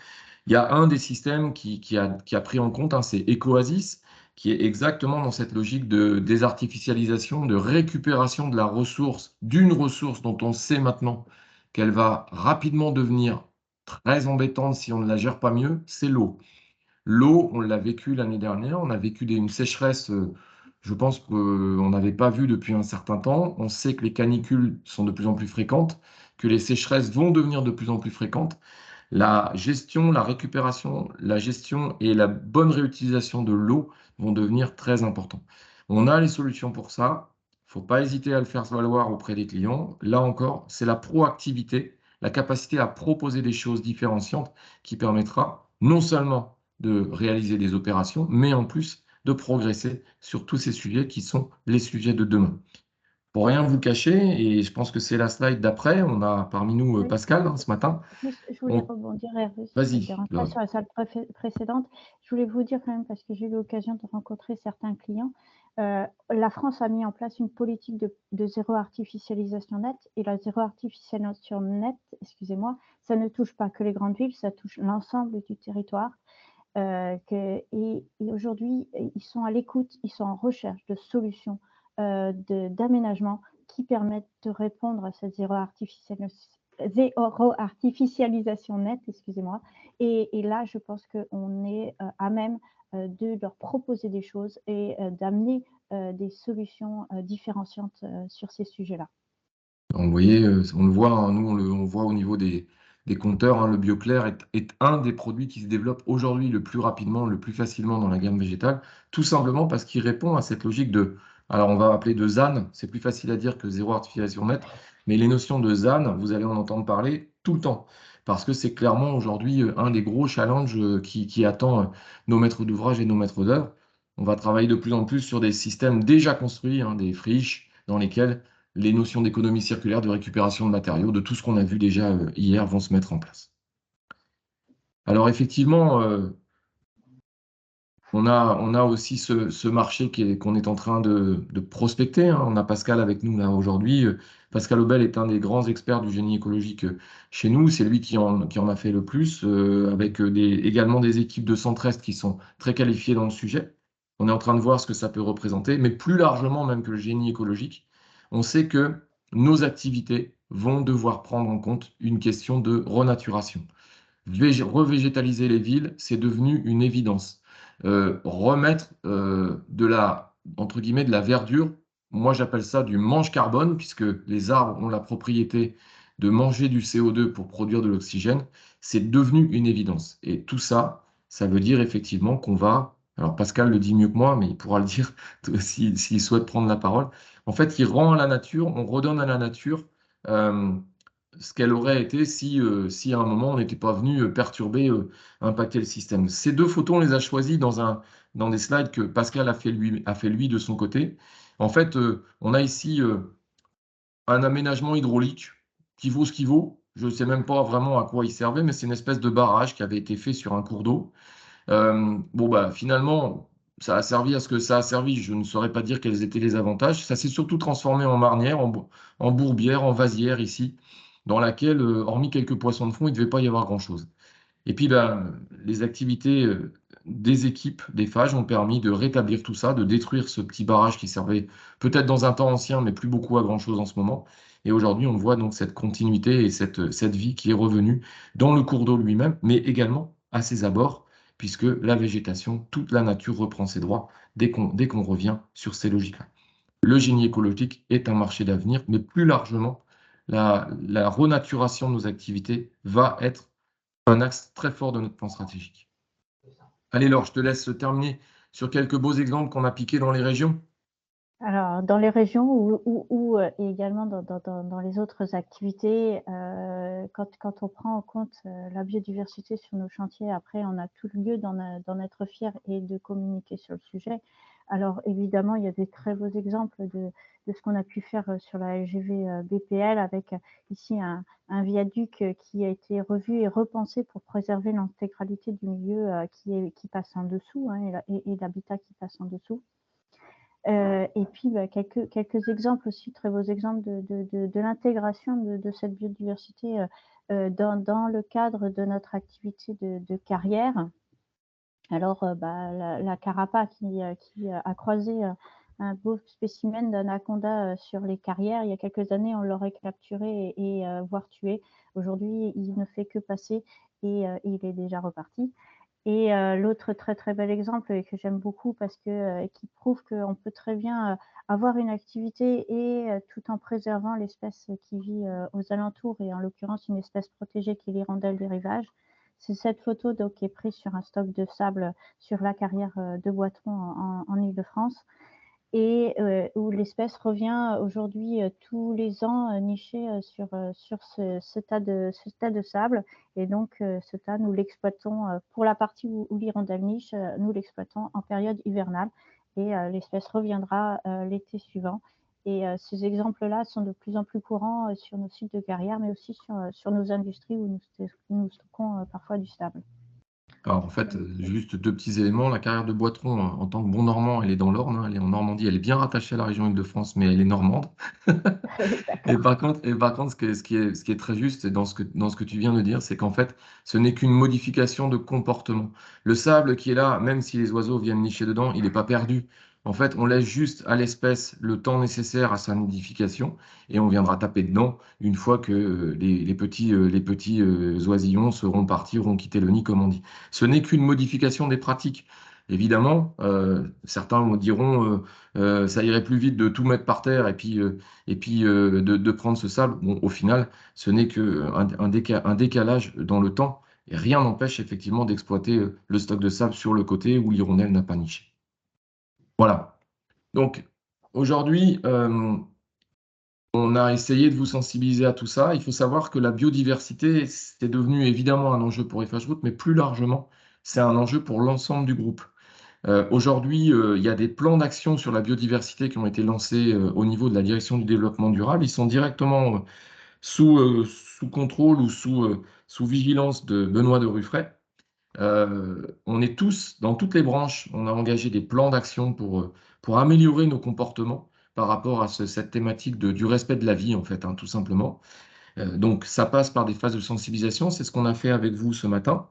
il y a un des systèmes qui a pris en compte, hein, c'est EcoASIS, qui est exactement dans cette logique de désartificialisation, de récupération de la ressource, d'une ressource dont on sait maintenant qu'elle va rapidement devenir très embêtante si on ne la gère pas mieux, c'est l'eau. L'eau, on l'a vécu l'année dernière, on a vécu une sécheresse, je pense qu'on n'avait pas vu depuis un certain temps. On sait que les canicules sont de plus en plus fréquentes, que les sécheresses vont devenir de plus en plus fréquentes. La gestion, la récupération, la gestion et la bonne réutilisation de l'eau vont devenir très importants. On a les solutions pour ça. Il ne faut pas hésiter à le faire valoir auprès des clients. Là encore, c'est la proactivité, la capacité à proposer des choses différenciantes qui permettra non seulement de réaliser des opérations, mais en plus de progresser sur tous ces sujets qui sont les sujets de demain. Pour rien vous cacher, et je pense que c'est la slide d'après, on a parmi nous Oui. Pascal ce matin. Juste, je voulais rebondir, Hervé, si ça Vas-y, ne dérange pas, sur la salle précédente. Je voulais vous dire quand même, parce que j'ai eu l'occasion de rencontrer certains clients, la France a mis en place une politique de zéro artificialisation nette, et la zéro artificialisation nette, excusez-moi, ça ne touche pas que les grandes villes, ça touche l'ensemble du territoire. Et aujourd'hui, ils sont à l'écoute, ils sont en recherche de solutions d'aménagement qui permettent de répondre à cette zéro artificialisation nette, excusez-moi. Et là, je pense qu'on est à même de leur proposer des choses et d'amener des solutions différenciantes sur ces sujets-là. Vous voyez, on le voit, hein, nous on voit au niveau des compteurs, hein, le BioClair est un des produits qui se développe aujourd'hui le plus rapidement, le plus facilement dans la gamme végétale, tout simplement parce qu'il répond à cette logique alors on va appeler de ZAN, c'est plus facile à dire que zéro artificialisation nette, mais les notions de ZAN, vous allez en entendre parler tout le temps, parce que c'est clairement aujourd'hui un des gros challenges qui attend nos maîtres d'ouvrage et nos maîtres d'œuvre. On va travailler de plus en plus sur des systèmes déjà construits, hein, des friches dans lesquelles les notions d'économie circulaire, de récupération de matériaux, de tout ce qu'on a vu déjà hier vont se mettre en place. Alors effectivement, on a aussi ce marché qu'on est en train de prospecter, hein. On a Pascal avec nous là aujourd'hui. Pascal Aubel est un des grands experts du génie écologique chez nous. C'est lui qui en a fait le plus, avec également des équipes de Centre-Est qui sont très qualifiées dans le sujet. On est en train de voir ce que ça peut représenter, mais plus largement même que le génie écologique. On sait que nos activités vont devoir prendre en compte une question de renaturation. Revégétaliser les villes, c'est devenu une évidence. Remettre entre guillemets, de la verdure, moi j'appelle ça du mange carbone, puisque les arbres ont la propriété de manger du CO2 pour produire de l'oxygène, c'est devenu une évidence. Et tout ça, ça veut dire effectivement qu'on va, alors Pascal le dit mieux que moi, mais il pourra le dire s'il souhaite prendre la parole. En fait, il rend à la nature, on redonne à la nature euh, ce qu'elle aurait été si à un moment on n'était pas venu perturber, impacter le système. Ces deux photos, on les a choisies dans des slides que Pascal a fait lui de son côté. En fait, on a ici un aménagement hydraulique qui vaut ce qu'il vaut. Je ne sais même pas vraiment à quoi il servait, mais c'est une espèce de barrage qui avait été fait sur un cours d'eau. Bon, bah, finalement, ça a servi à ce que ça a servi. Je ne saurais pas dire quels étaient les avantages. Ça s'est surtout transformé en marnière, en bourbière, en vasière ici, dans laquelle, hormis quelques poissons de fond, il ne devait pas y avoir grand-chose. Et puis, ben, les activités des équipes des phages ont permis de rétablir tout ça, de détruire ce petit barrage qui servait peut-être dans un temps ancien, mais plus beaucoup à grand-chose en ce moment. Et aujourd'hui, on voit donc cette continuité et cette vie qui est revenue dans le cours d'eau lui-même, mais également à ses abords, puisque la végétation, toute la nature reprend ses droits dès qu'on revient sur ces logiques-là. Le génie écologique est un marché d'avenir, mais plus largement, la renaturation de nos activités va être un axe très fort de notre plan stratégique. Allez Laure, je te laisse terminer sur quelques beaux exemples qu'on a piqués dans les régions. Alors, dans les régions et également dans les autres activités, quand on prend en compte la biodiversité sur nos chantiers, après, on a tout lieu d'en être fier et de communiquer sur le sujet. Alors, évidemment, il y a des très beaux exemples de ce qu'on a pu faire sur la LGV BPL avec ici un viaduc qui a été revu et repensé pour préserver l'intégralité du milieu qui passe en dessous, hein, et l'habitat qui passe en dessous. Et puis, quelques exemples aussi, très beaux exemples de l'intégration de cette biodiversité dans le cadre de notre activité de carrière. Alors, la Carapa qui a croisé un beau spécimen d'anaconda sur les carrières. Il y a quelques années, on l'aurait capturé et voire tué. Aujourd'hui, il ne fait que passer et il est déjà reparti. Et l'autre très très bel exemple et que j'aime beaucoup parce que qui prouve qu'on peut très bien avoir une activité et tout en préservant l'espèce qui vit aux alentours et en l'occurrence une espèce protégée qui est l'hirondelle des rivages. C'est cette photo donc, qui est prise sur un stock de sable sur la carrière de Boitron en Île-de-France et où l'espèce revient aujourd'hui tous les ans nichée sur ce tas de sable. Et donc, ce tas, nous l'exploitons pour la partie où l'hirondelle niche, nous l'exploitons en période hivernale. Et l'espèce reviendra l'été suivant. Et ces exemples-là sont de plus en plus courants sur nos sites de carrière, mais aussi sur nos industries où nous stockons parfois du sable. Alors en fait, juste deux petits éléments. La carrière de Boitron, en tant que bon Normand, elle est dans l'Orne, hein, elle est en Normandie, elle est bien rattachée à la région Île-de-France, mais elle est normande. Et par contre, ce qui est très juste dans ce que tu viens de dire, c'est qu'en fait, ce n'est qu'une modification de comportement. Le sable qui est là, même si les oiseaux viennent nicher dedans, il n'est pas perdu. En fait, on laisse juste à l'espèce le temps nécessaire à sa nidification et on viendra taper dedans une fois que les petits oisillons seront partis, auront quitté le nid, comme on dit. Ce n'est qu'une modification des pratiques. Évidemment, certains me diront ça irait plus vite de tout mettre par terre et puis de prendre ce sable. Bon, au final, ce n'est qu'un décalage dans le temps et rien n'empêche effectivement d'exploiter le stock de sable sur le côté où l'hirondelle n'a pas niché. Voilà. Donc aujourd'hui, on a essayé de vous sensibiliser à tout ça. Il faut savoir que la biodiversité, c'est devenu évidemment un enjeu pour FH Route, mais plus largement, c'est un enjeu pour l'ensemble du groupe. Aujourd'hui, il y a des plans d'action sur la biodiversité qui ont été lancés au niveau de la direction du développement durable. Ils sont directement sous contrôle ou sous vigilance de Benoît de Ruffray. On est tous, dans toutes les branches, on a engagé des plans d'action pour améliorer nos comportements par rapport à cette thématique du respect de la vie, en fait, hein, tout simplement. Donc, ça passe par des phases de sensibilisation. C'est ce qu'on a fait avec vous ce matin.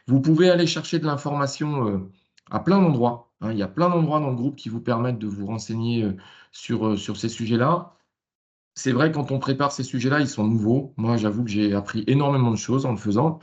Vous pouvez aller chercher de l'information à plein d'endroits, hein. Il y a plein d'endroits dans le groupe qui vous permettent de vous renseigner sur ces sujets-là. c'est vrai, quand on prépare ces sujets-là, ils sont nouveaux. Moi, j'avoue que j'ai appris énormément de choses en le faisant.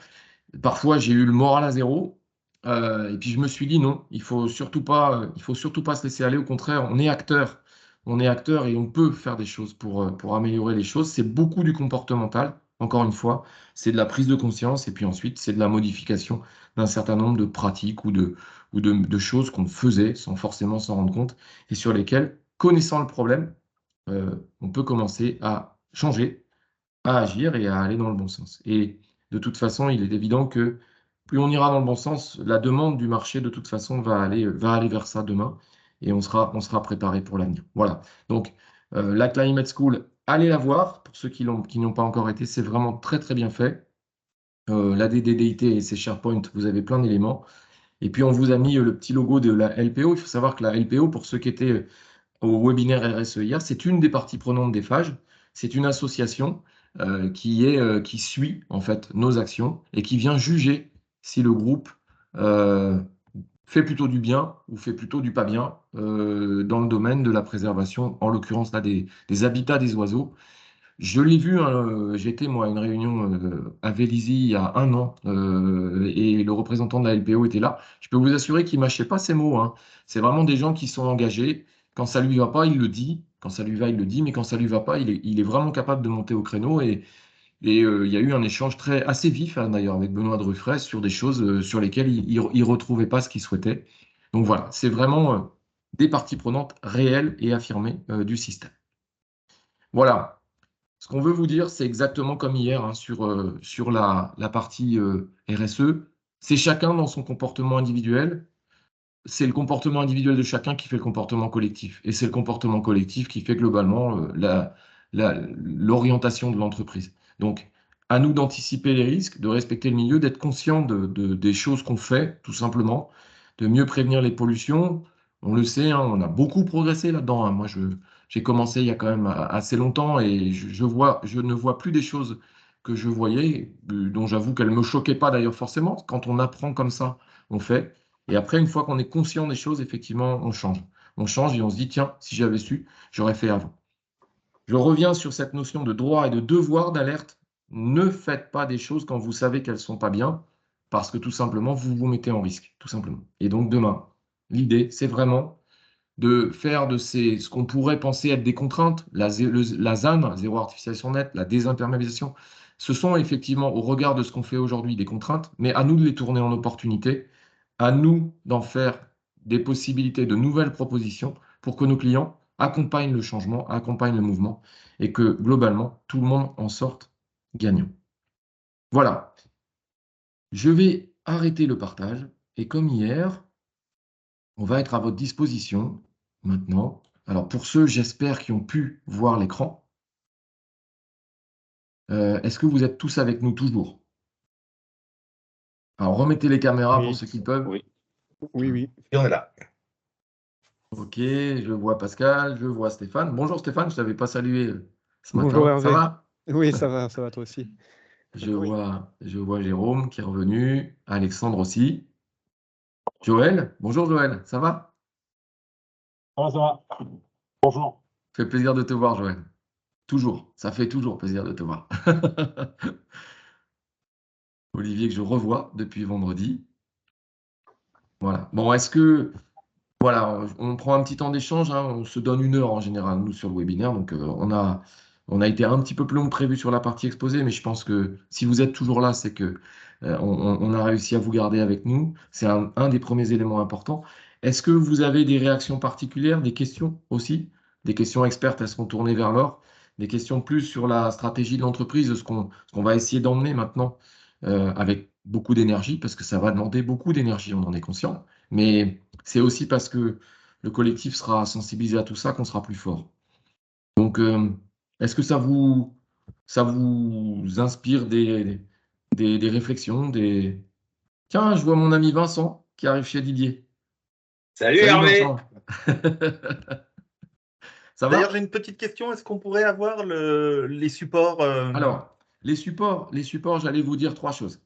Parfois, j'ai eu le moral à zéro. Et puis, je me suis dit non, il faut surtout pas se laisser aller. Au contraire, on est acteur. On est acteur et on peut faire des choses pour améliorer les choses. C'est beaucoup du comportemental, encore une fois. C'est de la prise de conscience et puis ensuite, c'est de la modification d'un certain nombre de pratiques ou de choses qu'on faisait sans forcément s'en rendre compte et sur lesquelles, connaissant le problème, on peut commencer à changer, à agir et à aller dans le bon sens. Et de toute façon, il est évident que plus on ira dans le bon sens, la demande du marché, de toute façon, va aller vers ça demain et on sera préparé pour l'avenir. Voilà. Donc, la Climate School, allez la voir. Pour ceux qui n'y ont pas encore été, c'est vraiment très, très bien fait. La DDDIT et ses SharePoint, vous avez plein d'éléments. Et puis, on vous a mis le petit logo de la LPO. Il faut savoir que la LPO, pour ceux qui étaient au webinaire RSE hier, c'est une des parties prenantes des phages. C'est une association qui suit en fait nos actions et qui vient juger si le groupe fait plutôt du bien ou fait plutôt du pas bien dans le domaine de la préservation, en l'occurrence là des habitats des oiseaux. Je l'ai vu, hein, j'étais moi à une réunion à Vélizy il y a un an et le représentant de la LPO était là. Je peux vous assurer qu'il ne mâchait pas ses mots, hein. C'est vraiment des gens qui sont engagés. Quand ça lui va pas, il le dit. Quand ça lui va, il le dit. Mais quand ça lui va pas, il est vraiment capable de monter au créneau. Et il y a eu un échange assez vif, hein, d'ailleurs, avec Benoît Druffret sur des choses sur lesquelles il ne retrouvait pas ce qu'il souhaitait. Donc voilà, c'est vraiment des parties prenantes réelles et affirmées du système. Voilà. Ce qu'on veut vous dire, c'est exactement comme hier hein, sur la partie RSE. C'est chacun dans son comportement individuel. C'est le comportement individuel de chacun qui fait le comportement collectif. Et c'est le comportement collectif qui fait globalement l'orientation de l'entreprise. Donc, à nous d'anticiper les risques, de respecter le milieu, d'être conscient des choses qu'on fait, tout simplement, de mieux prévenir les pollutions. On le sait, hein, on a beaucoup progressé là-dedans, hein. Moi, j'ai commencé il y a quand même assez longtemps et je ne vois plus des choses que je voyais, dont j'avoue qu'elles ne me choquaient pas d'ailleurs forcément. Quand on apprend comme ça, on fait. Et après, une fois qu'on est conscient des choses, effectivement, on change. On change et on se dit, tiens, si j'avais su, j'aurais fait avant. Je reviens sur cette notion de droit et de devoir d'alerte. Ne faites pas des choses quand vous savez qu'elles ne sont pas bien, parce que tout simplement, vous vous mettez en risque, tout simplement. Et donc demain, l'idée, c'est vraiment de faire de ce qu'on pourrait penser être des contraintes, la ZAN, zéro artificialisation nette, la désimperméabilisation, ce sont effectivement, au regard de ce qu'on fait aujourd'hui, des contraintes, mais à nous de les tourner en opportunités, à nous d'en faire des possibilités, de nouvelles propositions pour que nos clients accompagnent le changement, accompagnent le mouvement et que globalement, tout le monde en sorte gagnant. Voilà. Je vais arrêter le partage et comme hier, on va être à votre disposition maintenant. Alors pour ceux, j'espère, qui ont pu voir l'écran, est-ce que vous êtes tous avec nous toujours? Alors remettez les caméras pour ceux qui peuvent. Oui. Oui. Et on est là. Ok, je vois Pascal, je vois Stéphane. Bonjour Stéphane, je ne t'avais pas salué ce matin. Bonjour Hervé. Ça va? Oui, ça va toi aussi. Je vois Jérôme qui est revenu, Alexandre aussi. Joël, bonjour Joël, ça va? Ça va. Bonjour. Ça fait plaisir de te voir Joël. Toujours, ça fait toujours plaisir de te voir. Olivier que je revois depuis vendredi. Voilà. Bon, voilà, on prend un petit temps d'échange, hein, on se donne 1 heure en général, nous, sur le webinaire. Donc, on a été un petit peu plus long que prévu sur la partie exposée, mais je pense que si vous êtes toujours là, c'est que on a réussi à vous garder avec nous. C'est un des premiers éléments importants. Est-ce que vous avez des réactions particulières, des questions aussi? Des questions expertes, elles seront tournées vers l'or. Des questions plus sur la stratégie de l'entreprise, ce qu'on va essayer d'emmener maintenant avec beaucoup d'énergie, parce que ça va demander beaucoup d'énergie, on en est conscient. Mais c'est aussi parce que le collectif sera sensibilisé à tout ça qu'on sera plus fort. Donc, est-ce que ça vous inspire des réflexions, Tiens, je vois mon ami Vincent qui arrive chez Didier. Salut Hervé. Vincent. Ça va? D'ailleurs, j'ai une petite question. Est-ce qu'on pourrait avoir les supports Alors, les supports, j'allais vous dire 3 choses.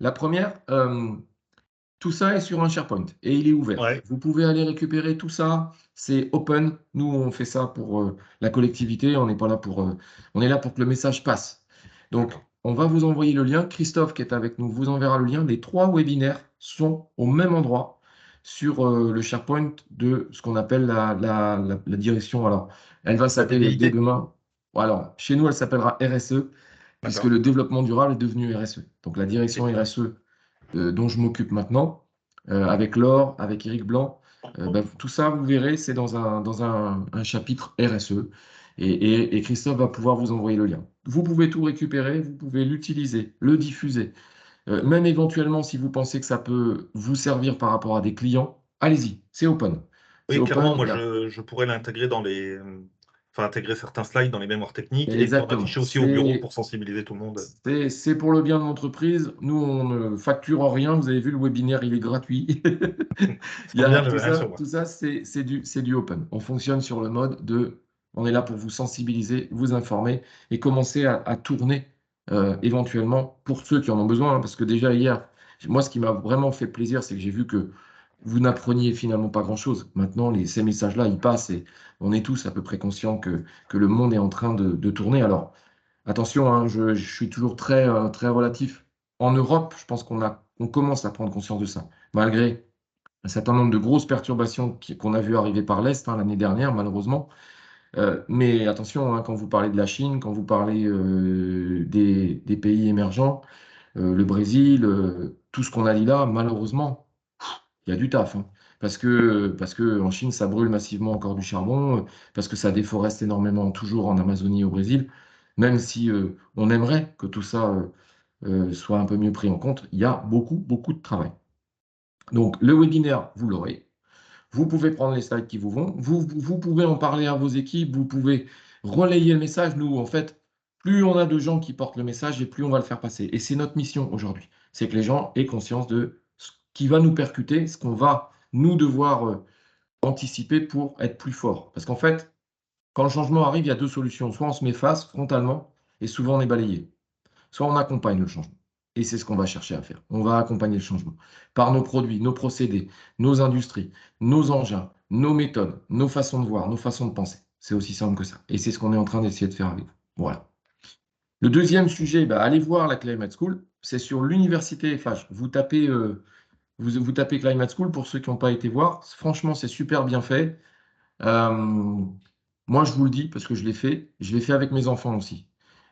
La première, tout ça est sur un SharePoint et il est ouvert. Ouais. Vous pouvez aller récupérer tout ça. C'est open. Nous, on fait ça pour la collectivité. On n'est pas là on est là pour que le message passe. Donc, D'accord. on va vous envoyer le lien. Christophe, qui est avec nous, vous enverra le lien. Les 3 webinaires sont au même endroit sur le SharePoint de ce qu'on appelle la direction. Alors, elle va s'appeler DDIT. dès demain. Alors, chez nous, elle s'appellera RSE, puisque D'accord. le développement durable est devenu RSE. Donc, la direction Ok. RSE dont je m'occupe maintenant, avec Laure, avec Eric Blanc. Tout ça, vous verrez, c'est dans un chapitre RSE. Et Christophe va pouvoir vous envoyer le lien. Vous pouvez tout récupérer, vous pouvez l'utiliser, le diffuser. Même éventuellement, si vous pensez que ça peut vous servir par rapport à des clients, allez-y, c'est open. C'est Oui, clairement, open, moi, il y a- je pourrais l'intégrer enfin, intégrer certains slides dans les mémoires techniques et puis en Exactement. afficher aussi au bureau pour sensibiliser tout le monde. C'est pour le bien de l'entreprise. Nous, on ne facture rien. Vous avez vu, le webinaire, il est gratuit. C'est pas bien, j'avais rien sur moi. Tout ça, c'est du open. On fonctionne sur le mode de, on est là pour vous sensibiliser, vous informer et commencer à tourner éventuellement pour ceux qui en ont besoin. Parce que déjà hier, moi, ce qui m'a vraiment fait plaisir, c'est que j'ai vu que vous n'appreniez finalement pas grand-chose. Maintenant, ces messages-là, ils passent et on est tous à peu près conscients que le monde est en train de tourner. Alors, attention, hein, je suis toujours très relatif. En Europe, je pense on commence à prendre conscience de ça, malgré un certain nombre de grosses perturbations qu'on a vu arriver par l'Est l'année dernière, malheureusement. Mais attention, hein, quand vous parlez de la Chine, quand vous parlez des pays émergents, le Brésil, tout ce qu'on a dit là, malheureusement, il y a du taf, hein. Parce que en Chine, ça brûle massivement encore du charbon, parce que ça déforeste énormément, toujours en Amazonie, au Brésil. Même si on aimerait que tout ça soit un peu mieux pris en compte, il y a beaucoup de travail. Donc, le webinaire, vous l'aurez. Vous pouvez prendre les slides qui vous vont. Vous pouvez en parler à vos équipes. Vous pouvez relayer le message. Nous, en fait, plus on a de gens qui portent le message et plus on va le faire passer. Et c'est notre mission aujourd'hui. C'est que les gens aient conscience de ce qui va nous percuter, ce qu'on va nous devoir anticiper pour être plus fort. Parce qu'en fait, quand le changement arrive, il y a 2 solutions. Soit on se met face frontalement et souvent on est balayé. Soit on accompagne le changement. Et c'est ce qu'on va chercher à faire. On va accompagner le changement par nos produits, nos procédés, nos industries, nos engins, nos méthodes, nos façons de voir, nos façons de penser. C'est aussi simple que ça. Et c'est ce qu'on est en train d'essayer de faire avec vous. Voilà. Le deuxième sujet, allez voir la Climate School. C'est sur l'université FH. Vous tapez Climate School pour ceux qui n'ont pas été voir. Franchement, c'est super bien fait. Moi, je vous le dis parce que je l'ai fait. Je l'ai fait avec mes enfants aussi.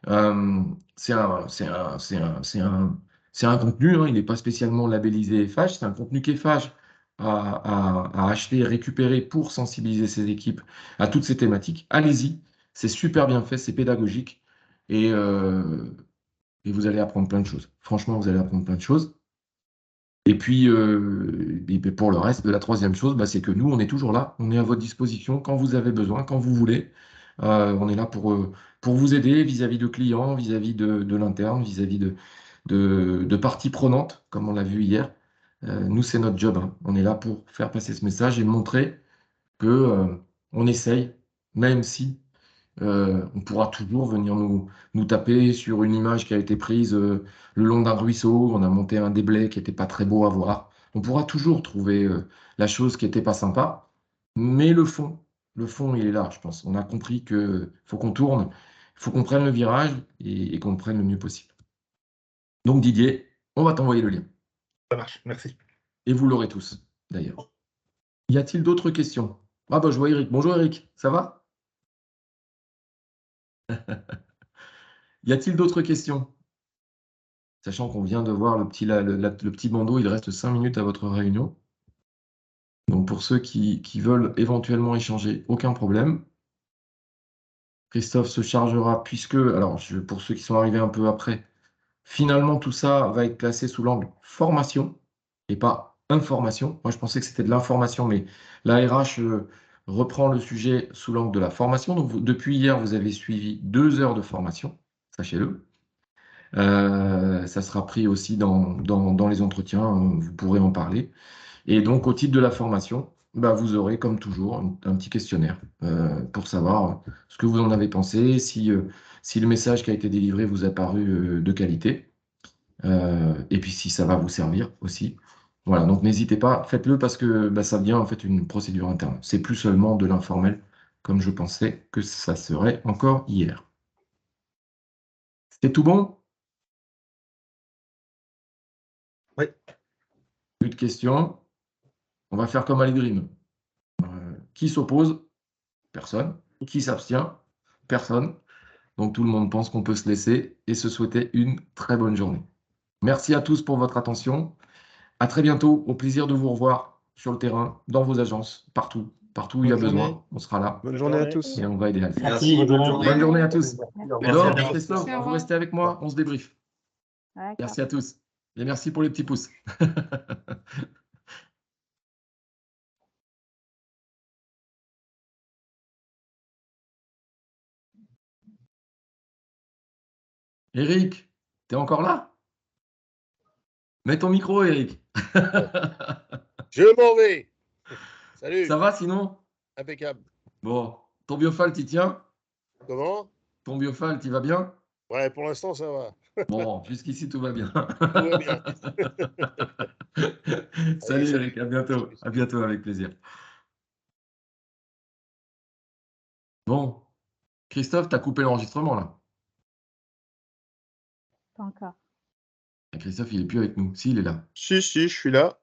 Euh, c'est un, c'est un, c'est un, c'est un, c'est un contenu, hein, il n'est pas spécialement labellisé FH. C'est un contenu qu'FH a acheté et récupéré pour sensibiliser ses équipes à toutes ces thématiques. Allez-y, c'est super bien fait, c'est pédagogique et, euh, et vous allez apprendre plein de choses. Franchement, vous allez apprendre plein de choses. Et puis, pour le reste, la troisième chose, c'est que nous, on est toujours là, on est à votre disposition quand vous avez besoin, quand vous voulez. On est là pour vous aider vis-à-vis de clients, vis-à-vis de l'interne, vis-à-vis de parties prenantes, comme on l'a vu hier. Nous, c'est notre job, hein. On est là pour faire passer ce message et montrer que, on essaye, même si on pourra toujours venir nous taper sur une image qui a été prise le long d'un ruisseau. On a monté un déblai qui n'était pas très beau à voir. On pourra toujours trouver la chose qui n'était pas sympa. Mais le fond, il est là, je pense. On a compris qu'il faut qu'on tourne, il faut qu'on prenne le virage et qu'on le prenne le mieux possible. Donc Didier, on va t'envoyer le lien. Ça marche, merci. Et vous l'aurez tous, d'ailleurs. Y a-t-il d'autres questions? Je vois Eric. Bonjour Eric, ça va? Y a-t-il d'autres questions? Sachant qu'on vient de voir le petit bandeau, il reste 5 minutes à votre réunion. Donc pour ceux qui veulent éventuellement échanger, aucun problème. Christophe se chargera puisque, pour ceux qui sont arrivés un peu après, finalement tout ça va être classé sous l'angle formation et pas information. Moi je pensais que c'était de l'information, mais la RH reprend le sujet sous l'angle de la formation. Donc depuis hier, vous avez suivi 2 heures de formation, sachez-le. Ça sera pris aussi dans les entretiens, vous pourrez en parler. Et donc, au titre de la formation, vous aurez, comme toujours, un petit questionnaire pour savoir ce que vous en avez pensé, si le message qui a été délivré vous a paru de qualité, et puis si ça va vous servir aussi. Voilà, donc n'hésitez pas, faites-le parce que bah, ça devient en fait une procédure interne. C'est plus seulement de l'informel, comme je pensais que ça serait encore hier. C'est tout bon? Oui. Plus de questions. On va faire comme à l'Edrim. Qui s'oppose? Personne. Qui s'abstient? Personne. Donc tout le monde pense qu'on peut se laisser et se souhaiter une très bonne journée. Merci à tous pour votre attention. À très bientôt. Au plaisir de vous revoir sur le terrain, dans vos agences, partout. Partout où il y a Bonne journée. besoin, on sera là Bonne journée à tous. et on va aider à le faire. Merci, bonne journée. Bonne journée à tous. Merci Laure, à tous. Christophe, vous restez avec moi, on se débriefe. D'accord. Merci à tous. Et merci pour les petits pouces. Eric, t'es encore là? Mets ton micro, Eric. Je m'en vais. Salut. Ça va sinon? Impeccable. Bon, ton biofal, t'y tiens? Comment? Ton biofal, t'y va bien? Ouais, pour l'instant, ça va. Bon, jusqu'ici, tout va bien. Tout va bien. Salut salut. Eric, à bientôt. À bientôt, avec plaisir. Bon, Christophe, t'as coupé l'enregistrement là. Pas encore. Et Christophe, il est plus avec nous. Si, il est là. Si, je suis là.